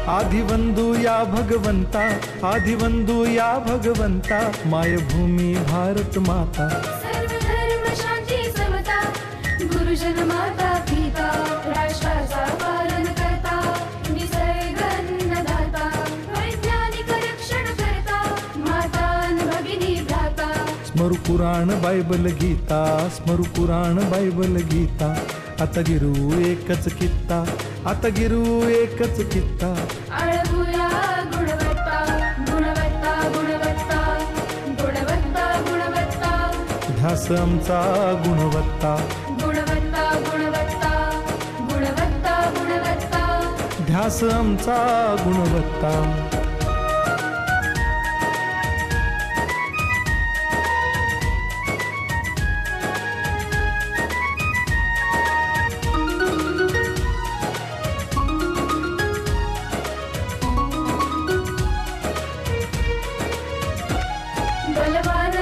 आदिवंदू या भगवंता, आदिवंदू या भगवंता, मायभूमी भारत माता. सर्व धर्म शांती समता, गुरुजन माता पिता, राष्ट्राचा पालन करता, निसर्ग अन्नदाता, वैज्ञानिक रक्षण करता, माता अन भगिनी भ्राता. स्मरू पुराण बायबल गीता, स्मरू पुराण बायबल गीता. आता गिरू एकच कित्ता, आता गिरू एकच कित्ता. आळवूया गुणवत्ता, गुणवत्ता, गुणवत्ता, गुणवत्ता, गुणवत्ता. ध्यास आमचा गुणवत्ता, गुणवत्ता, गुणवत्ता, गुणवत्ता, गुणवत्ता. ध्यास आमचा गुणवत्ता. बलवान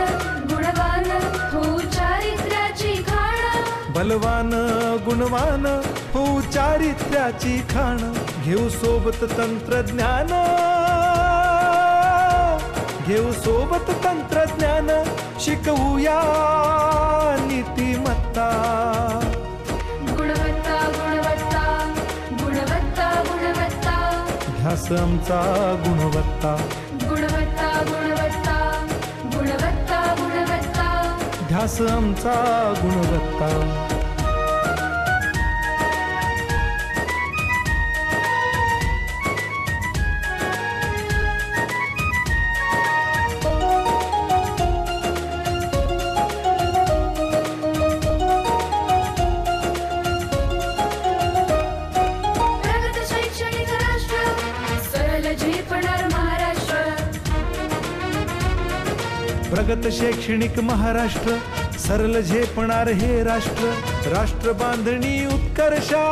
गुणवान हो चारित्र्याची खाण. बलवान गुणवान हो चारित्र्याची खाण. घेऊ सोबत तंत्रज्ञान, घेऊ सोबत तंत्रज्ञान. शिकवूया नीतिमत्ता. गुणवत्ता, गुणवत्ता, गुणवत्ता, गुणवत्ता. ध्यास आमचा गुणवत्ता, गुणवत्ता, गुणवत्ता, गुणवत्ता, गुणवत्ता. ध्यास आमचा गुणवत्ता. प्रगत शैक्षणिक राष्ट्र, सरल झेपणार महाराष्ट्र. प्रगत शैक्षणिक महाराष्ट्र, सरल झेपणार हे राष्ट्र. राष्ट्र बांधणी उत्कर्षा,